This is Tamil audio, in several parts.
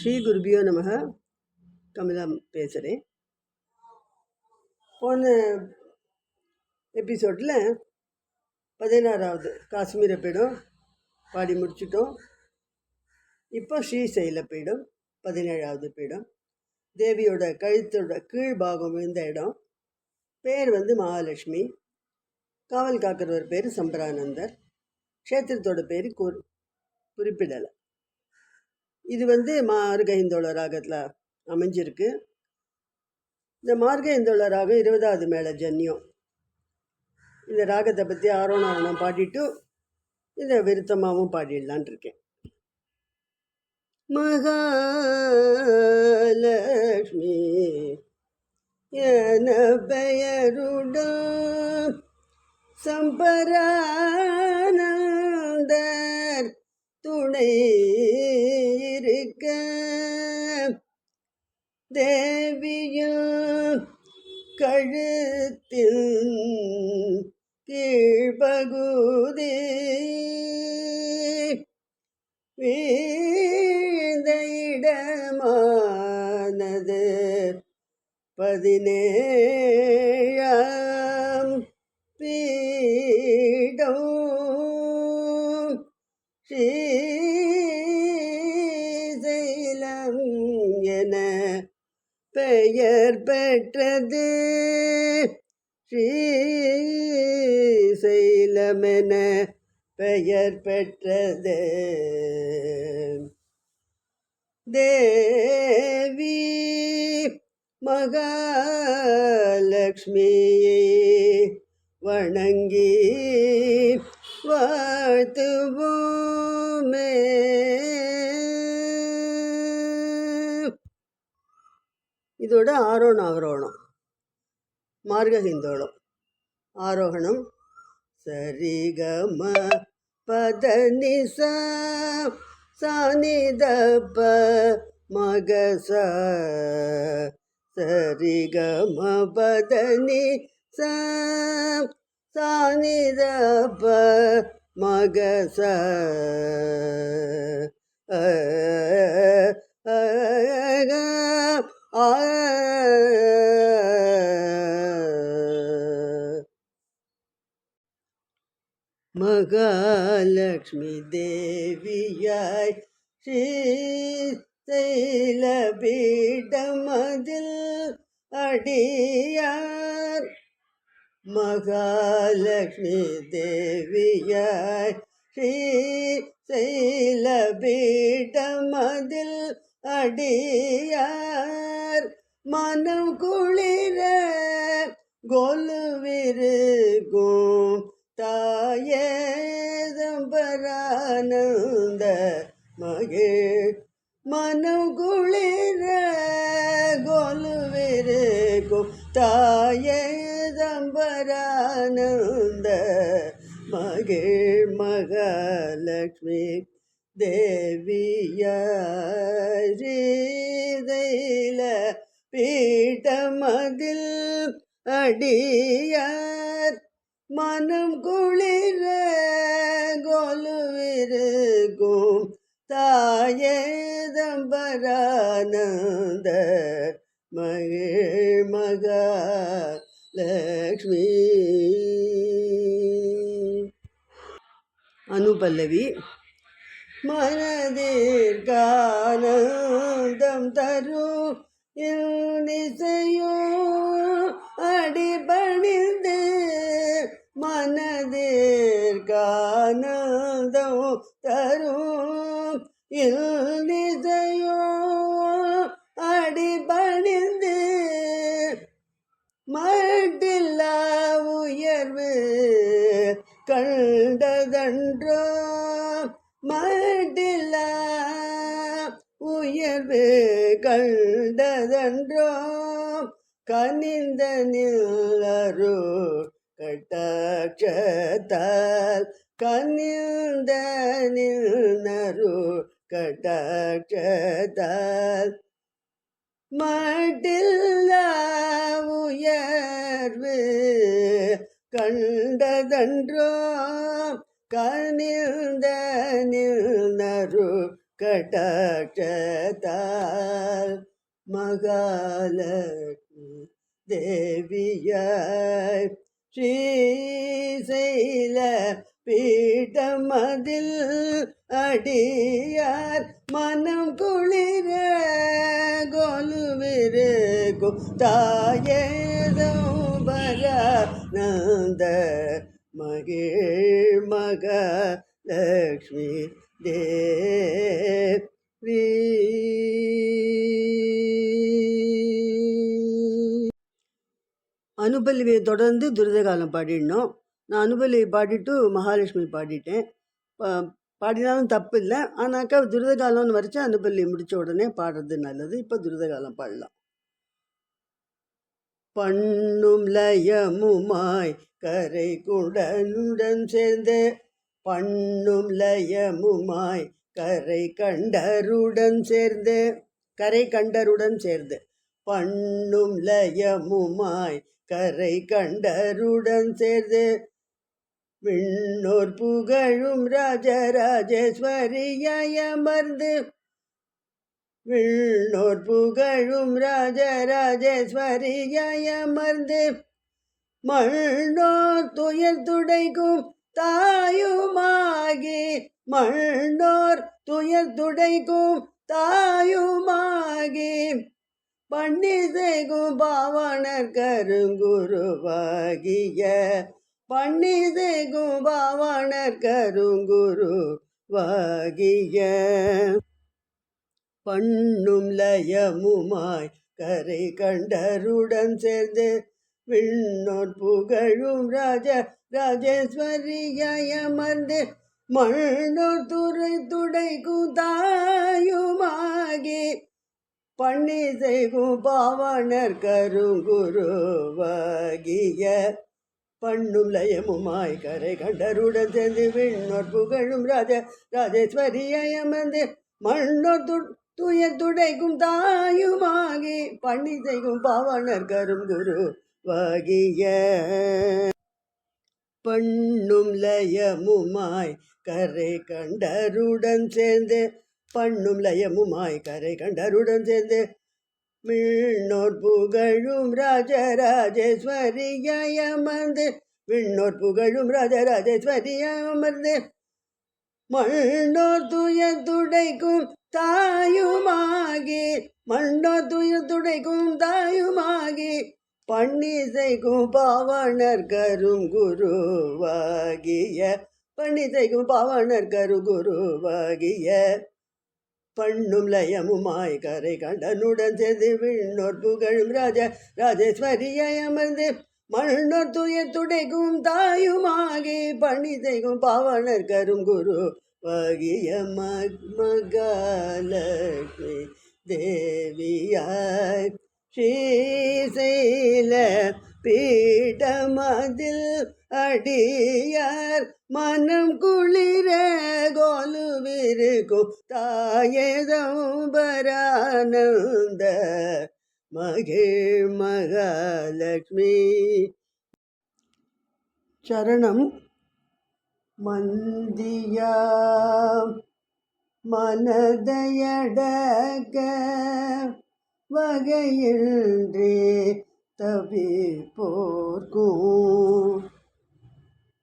ஸ்ரீ குருபியோ நமக. கமலா பேசுகிறேன். போன எபிசோடில் 16வது காஷ்மீர பீடம் பாடி முடிச்சிட்டோம். இப்போ ஸ்ரீசைல பீடம் 17வது பீடம். தேவியோட கழுத்தோட கீழ்பாகம் விழுந்த இடம். பேர் மகாலட்சுமி. காவல் காக்கிறவர் பேர் சம்பரானந்தர். க்ஷேத்திரத்தோட பேர் குறிப்பிடலை. இது மார்கஹிந்தோள ராகத்தில் அமைஞ்சிருக்கு. இந்த மார்கஹிந்தோள ராகம் 20வது மேள ஜன்யம். இந்த ராகத்தை பற்றி ஆரோணம் பாடிட்டு இந்த விருத்தமாகவும் பாடிடலான் இருக்கேன். மகாலட்சுமி என பெயருடன் சம்பரானந்தர் துணை இருக்க தேவியும் கழுத்தில் கீழ்பகுதி வீழ்ந்த இடமானது 17ஆம் பீடம். ஸ்ரீசைலம் என பெயர் பெற்றது. ஸ்ரீசைலம் என பெயர் பெற்றது. தேவி மகாலட்சுமியை வணங்கி வாழ்த்துவோமே. இதோட ஆரோணம் அவரோணம். மார்கஹிந்தோளம். ஆரோகணம் சரிகம பதனிச சானிதப்ப மகச சரிகம பதனி சானிதப்ப மகச மகாலட்சுமி தேவியாய் ஸ்ரீசைல பீடமதில் அடியார். மகாலட்சுமி தேவியாய் ஸ்ரீசைல பீடமதில் அடியார். மனம் குளிர கொலுவிருக்கும் தாயே சம்பரானந்த மகிழ். மனம் குளிர கொலுவிருக்கும் தாயே சம்பரானந்த மகிழ். மகாலட்சுமி தேவியாய் ஸ்ரீசைல பீடமதில் அடியார். மனம் குளிர கொலுவிருக்கும் தாயே சம்பரானந்த மகிழ். மகாலட்சுமி. அனுபல்லவி. மனதிற்கானந்தம் தரும் இசையும் அடிபணிந்து மனதிற்கானந்தம் தரும் இசையும் அடிபணிந்து மட்டில்லா உயர்வு கண்டதன்றோ. மட்டில்லா உயர்வு கண்டதன்றோ. கனிந்த நில்லரு கட்டாட்சத்தால் கனிந்த நில்லரு கட்டாட்சத்தால் மட்டில்லா உயர்வு கண்டதன்றோ. கனிந்த நில்லரு கடாட்சத்தால் மகாலட்சுமி தேவியாய் ஸ்ரீசைல பீடமதில் அடியார் மனம் குளிர கொலுவிருக்கும் தாயேதம் பரானந்த மகிழ் மகாலட்சுமி தேவி. அனுபல்வியை தொடர்ந்து துரிதகாலம் பாடிடணும். நான் அனுபல்வியை பாடிட்டு மகாலட்சுமி பாடிட்டேன். பாடினாலும் தப்பு இல்லை. ஆனாக்கா துரிதகாலம்னு வரைச்சா அனுபல்வி முடித்த உடனே பாடுறது நல்லது. இப்போ துரிதகாலம் பாடலாம். பண்ணும் லயமுமாய் கரை குடனுடன் சேர்ந்து, பண்ணும் லயமுமாய் கரை கண்டருடன் சேர்ந்து, கரை கண்டருடன் சேர்ந்து, பண்ணும் லயமுமாய் கரை கண்டருடன் சேர்ந்து, விண்ணோர் புகழும் ராஜராஜேஸ்வரியாய் அமர்ந்து, விண்ணோர் புகழும் ராஜராஜேஸ்வரியாய் அமர்ந்து, மண்ணோர் துயர் துடைக்கும் தாயுமாகி, மண்ணோர் துயர் துடைக்கும் தாயுமாகி, பன்னிசைக்கும் பாவனர் கருங்குருவாகிய, பன்னிசைக்கும் பாவனர் கருங்குருவாகிய, பண்ணும் லயமுமாய் கரை கண்டருடன் சேர்ந்து, விண்ணோர் புகழும் ராஜேஸ்வரியாய் அமர்ந்து, மண்ணோர் துறை துடைக்கும் தாயுமாகி, பன்னிசைக்கும் பாவனர் கருங்குருவாகிய, பண்ணும் லயமுமாய் கரை கண்டருடன் சேர்ந்து, விண்ணோர் புகழும் ராஜேஸ்வரியாய் அமர்ந்து, மண்ணோர் துயர் துடைக்கும் தாயுமாகி, பன்னிசைக்கும் பாவனர் கருங்குருவாகிய, பண்ணும் லயமுமாய் கரை கண்டருடன் சேர்ந்து, பண்ணும் லயமுமாய் கரை கண்டருடன் சேர்ந்து, விண்ணோர் புகழும் ராஜராஜேஸ்வரியாய் அமர்ந்து, விண்ணோர் புகழும் ராஜராஜேஸ்வரியாய் அமர்ந்து, மண்ணோர் துயர் துடைக்கும் தாயுமாகி, மண்ணோர் துயர் துடைக்கும் தாயுமாகி, பன்னிசைக்கும் பாவனர் கருங்குருவாகிய, பன்னிசைக்கும் பாவனர் கருங்குருவாகிய, பண்ணும் லயமுமாய் கரை கண்டனுடன் சேர்ந்து, விண்ணோர் புகழும் ராஜேஸ்வரியாய் அமர்ந்து, மண்ணோர் துயர் துடைக்கும் தாயுமாகி, பன்னிசைக்கும் பாவனர் கருங்குருவாகிய, மகாலட்சுமி தேவியாய் ஸ்ரீசைல பீடமதில் அடியார் மனம் குளிர கொலுவிருக்கும் தாயேதம் பரானந்த மகிழ் மகாலட்சுமி. சரணம். மந்தியா மனதையடக்க வகையின்றி தவிப்போர்க்கும்,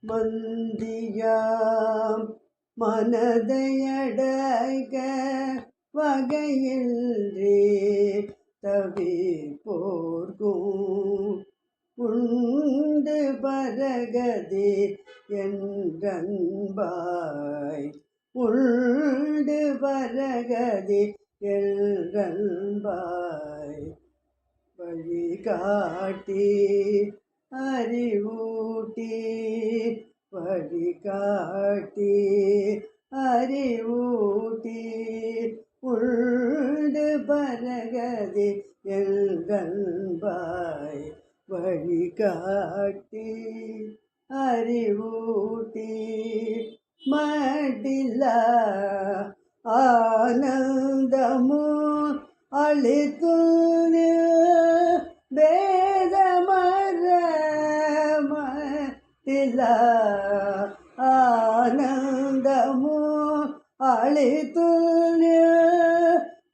மந்தியாம் மனதையடக்க வகையின்றி தவிப்போர்க்கும், உண்டு பரகதி என்றன்பாய், உண்டு பரகதி என்றன்பாய், வழிகாட்டி அறிவூட்டி, வழிகாட்டி அறிவூட்டி, உண்டு பரகதி என்றன்பாய், வழிகாட்டி அறிவூட்டி, மடில ஆனந்தமோ அளித்து வேதமர, மடில ஆனந்தமோ அழித்துள்ளிய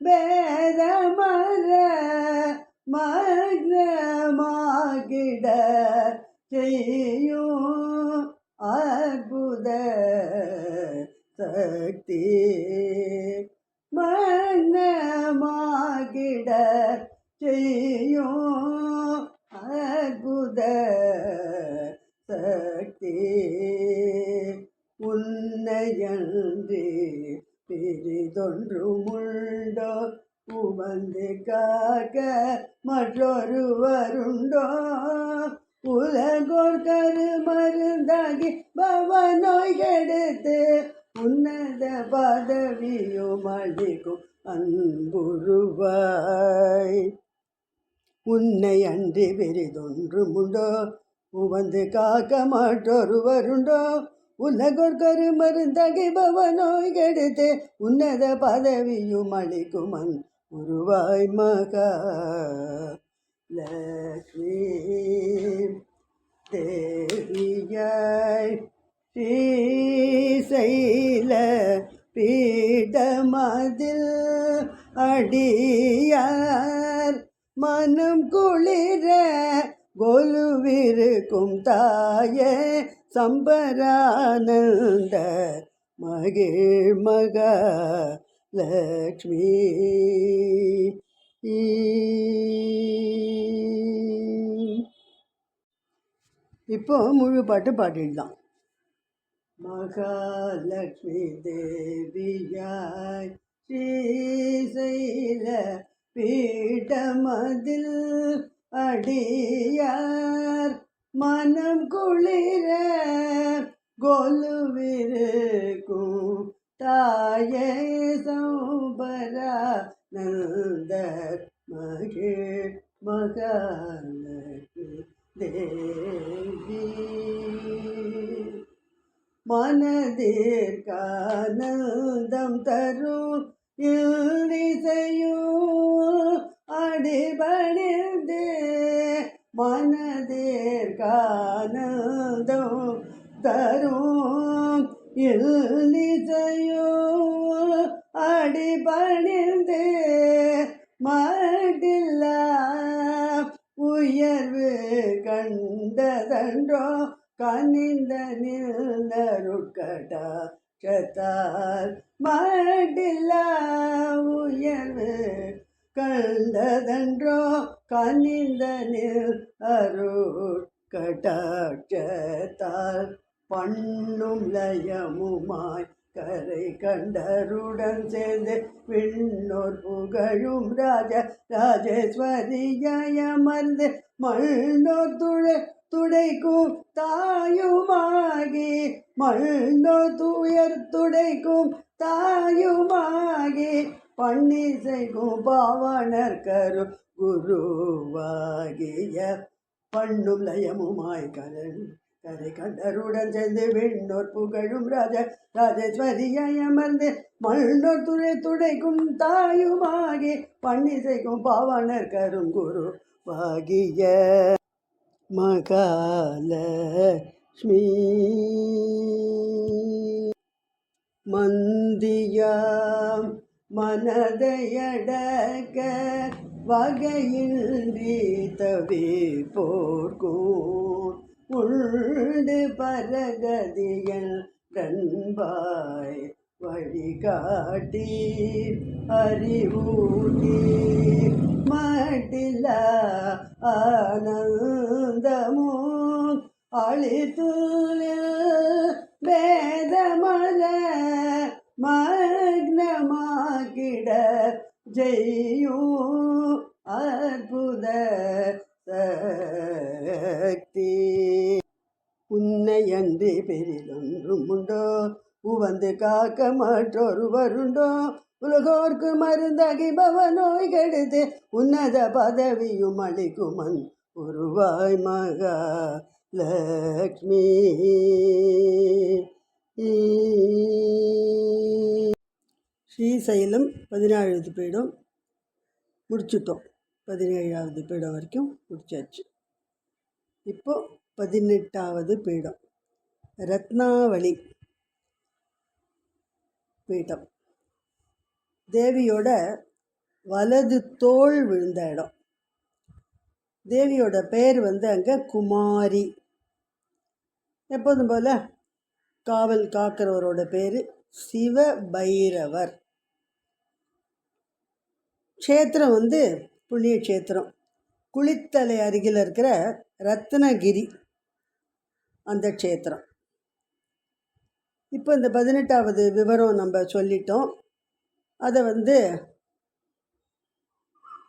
வேதமர மக்னமாகிட செய்யும் அற்புத சக்தி மக்னமாகிட செய்யும் அற்புத சக்தி உன்னையன்றி பிரிதொன்றுமுண்டோ உவந்து காக்க மற்றொருவருண்டோ உலகோர் கருமருந்தாகி பவநோய் கெடுத்து உன்னத பதவியும் அளிக்கும் அன்புருவாய் உன்னை அன்றி பெரிதொன்றுமுண்டோ உவந்து காக்க மற்றொருவருண்டோ உலகோர் கருமருந்தாகி பவநோய் கெடுத்து உன்னத பதவியும் அளிக்கும் அன்புருவாய் மகா லக்ஷ்மி தேவியாய் ஸ்ரீசைல பீடமதில் அடியார் மனம் குளிர கொலுவிருக்கும் தாயே சம்பரானந்த மகிழ் மகா லக்ஷ்மி இப்போ முழு பாட்டு பாடிடலாம். மகாலட்சுமி தேவியாய் ஸ்ரீசைல பீடமதில் அடியார் மனம் குளிர கொலுவிருக்கும் தாயே சம்பரானந்த மகிழ் மகாலட்சுமி தேவி மனதிற்கானந்தம் தரும் இசையும் அடிபணிந்து மனதிற்கானந்தம் தரும் இசையும் அடிபணிந்து மடில்லா உயர்வு கண்டதன்றோ கனிந்த நிலருட்கடாட்சத்தால் மடில்லா உயர்வு கண்டதன்றோ கனிந்த நிலருட்கடாட்சத்தால் பண்ணும் லயமுமாய் கரை கண்டருடன் சேர்ந்து விண்ணோர் புகழும் ராஜேஸ்வரியாயமர்ந்து மண்ணோர் துடைக்கும் தாயுமாகி மண்ணோர் துயர் துடைக்கும் தாயுமாகி பன்னிசைக்கும் பாவனர் கரு குருவாகிய பண்ணும் லயமுமாய் கரை கண்டருடன் சேர்ந்து விண்ணோர் புகழும் ராஜேஸ்வரியாய் அமர்ந்து மண்ணோர் துடைக்கும் தாயுமாகி பன்னிசைக்கும் பாவனர் கரும் குரு வாகிய மகாலட்சுமி மந்தியாம் மனதையடக்க வகையின்றி தவிப்போர்க்கும் உண்டு பரகதியல் ரன்பாய் வழிகாட்டி அறிவூட்டி மட்டில ஆனந்தமும் அழித்துள்ள வேதமல மக்னமாகிட ஜெயும் அற்புத சக்தி உன்னையன்றி பெரிதொன்றுமுண்டோ உவந்து காக்க மற்றொருவருண்டோ உலகோர்க்கு மருந்தாகி பவநோய் கெடுத்து உன்னத பதவியும் அளிக்குமன் உருவாய் மகா லக்ஷ்மி ஸ்ரீசைலம் 17வது பீடம் முடிச்சுட்டோம். 17வது பீடம் வரைக்கும் முடிச்சாச்சு. இப்போ 18வது பீடம் ரத்னாவளி. பீட்டம். தேவியோட வலது தோள் விழுந்த இடம். தேவியோட பேர் அங்கே குமாரி. எப்போதும் போல் காவல் காக்கிறவரோட பேர் சிவ பைரவர். க்ஷேத்திரம் புண்ணிய க்ஷேத்திரம். குளித்தலை அருகில் இருக்கிற ரத்னகிரி அந்த க்ஷேத்திரம். இப்போ இந்த 18வது விவரம் நம்ம சொல்லிட்டோம். அதை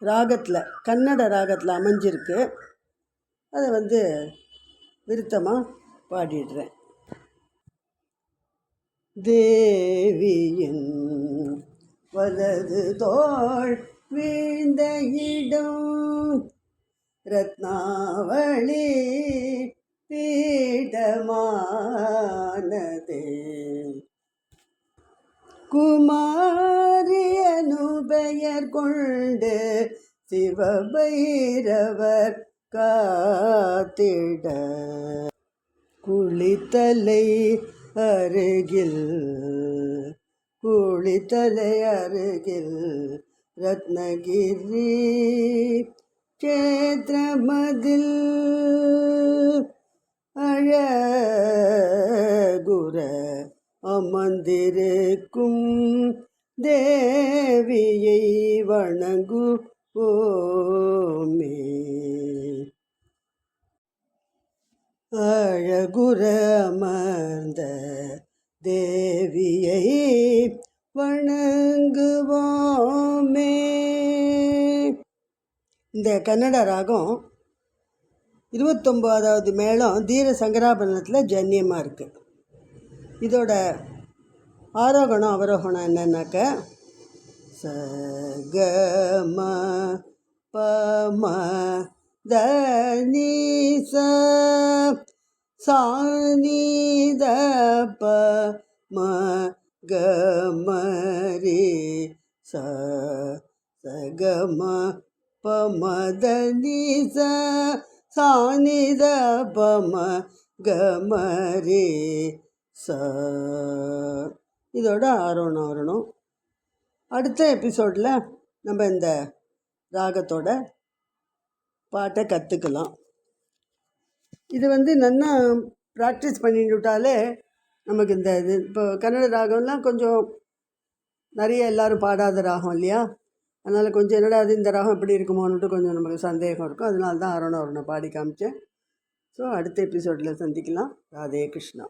ராகத்தில், கன்னட ராகத்தில் அமைஞ்சிருக்கு. அதை விருத்தமாக பாடிடுறேன். தேவியின் வலது தோள் வீழ்ந்த இடம் ரத்னாவளி பீடமானதே. குமாரியனு பெயர் கொண்டு சிவபைரவர் காத்திட குளித்தலை அருகில் ரத்னகிரி க்ஷேத்திரமதில் அழகுற அமர்ந்திருக்கும் தேவியை வணங்குவோமே. அழகுற அமர்ந்த தேவியை வணங்குவோமே. இந்த கன்னட ராகம் 29வது மேளம் தீர சங்கராபரணத்தில் ஜன்யமாக இருக்குது. இதோட ஆரோகணம் அவரோகணம் என்னன்னாக்க சகம பம தனி சானி த ப ம கமரி சகம பமதனி சானி த பம கமரி இதோட ஆரோணம் வரணும். அடுத்த எபிசோடில் நம்ம இந்த ராகத்தோட பாட்டை கற்றுக்கலாம். இது நல்லா ப்ராக்டிஸ் பண்ணிட்டுட்டாலே நமக்கு இந்த இது இப்போ கன்னட ராகம்லாம் கொஞ்சம் நிறைய எல்லோரும் பாடாத ராகம் இல்லையா? அதனால் கொஞ்சம் என்னடா அது இந்த ராகம் எப்படி இருக்குமோன்னுட்டு கொஞ்சம் நமக்கு சந்தேகம் இருக்கும். அதனால தான் அருணை பாடி காமிச்சேன். ஸோ அடுத்த எபிசோடில் சந்திக்கலாம். ராதே கிருஷ்ணா.